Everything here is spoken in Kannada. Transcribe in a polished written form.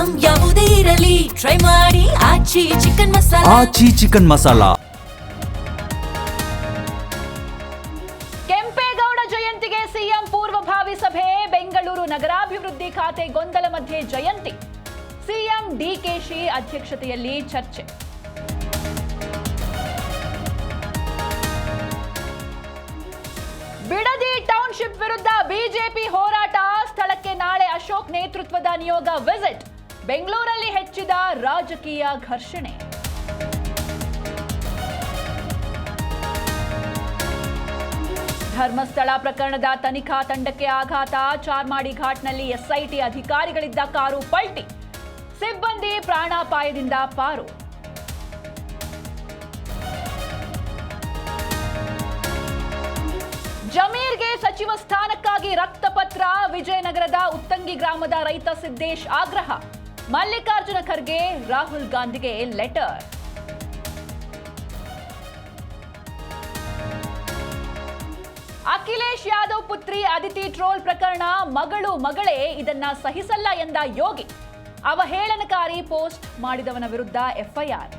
ಐಟಂ ಯಾವುದೇ ಇರಲಿ ಟ್ರೈ ಮಾಡಿ ಆಚಿ ಚಿಕನ್ ಮಸಾಲಾ. ಆಚಿ ಚಿಕನ್ ಮಸಾಲಾ. ಕೆಂಪೇಗೌಡ ಜಯಂತಿಗೆ ಸಿಎಂ ಪೂರ್ವಭಾವಿ ಸಭೆ. ಬೆಂಗಳೂರು ನಗರಾಭಿವೃದ್ಧಿ ಖಾತೆ ಗೊಂದಲ ಮಧ್ಯೆ ಜಯಂತಿ. ಸಿಎಂ ಡಿಕೆಶಿ ಅಧ್ಯಕ್ಷತೆಯಲ್ಲಿ ಚರ್ಚೆ. ಬಿಡದಿ ಟೌನ್ಶಿಪ್ ವಿರುದ್ಧ ಬಿಜೆಪಿ ಹೋರಾಟ. ಸ್ಥಳಕ್ಕೆ ನಾಳೆ ಅಶೋಕ್ ನೇತೃತ್ವದ ನಿಯೋಗ ವಿಸಿಟ್. ಬೆಂಗಳೂರಲ್ಲಿ ಹೆಚ್ಚಿದ ರಾಜಕೀಯ ಘರ್ಷಣೆ. ಧರ್ಮಸ್ಥಳ ಪ್ರಕರಣದ ತನಿಖಾ ತಂಡಕ್ಕೆ ಆಘಾತ. ಚಾರ್ಮಾಡಿ ಘಾಟ್ನಲ್ಲಿ ಎಸ್ಐಟಿ ಅಧಿಕಾರಿಗಳಿದ್ದ ಕಾರು ಪಲ್ಟಿ. ಸಿಬ್ಬಂದಿ ಪ್ರಾಣಾಪಾಯದಿಂದ ಪಾರು. ಜಮೀರ್ಗೆ ಸಚಿವ ಸ್ಥಾನಕ್ಕಾಗಿ ರಕ್ತಪತ್ರ. ವಿಜಯನಗರದ ಉತ್ತಂಗಿ ಗ್ರಾಮದ ರೈತ ಸಿದ್ದೇಶ್ ಆಗ್ರಹ. ಮಲ್ಲಿಕಾರ್ಜುನ ಖರ್ಗೆ ರಾಹುಲ್ ಗಾಂಧಿಗೆ ಲೆಟರ್. ಅಖಿಲೇಶ್ ಯಾದವ್ ಪುತ್ರಿ ಅದಿತಿ ಟ್ರೋಲ್ ಪ್ರಕರಣ. ಮಗಳೇ ಇದನ್ನ ಸಹಿಸಲ್ಲ ಎಂದ ಯೋಗಿ. ಅವಹೇಳನಕಾರಿ ಪೋಸ್ಟ್ ಮಾಡಿದವನ ವಿರುದ್ಧ ಎಫ್ಐಆರ್.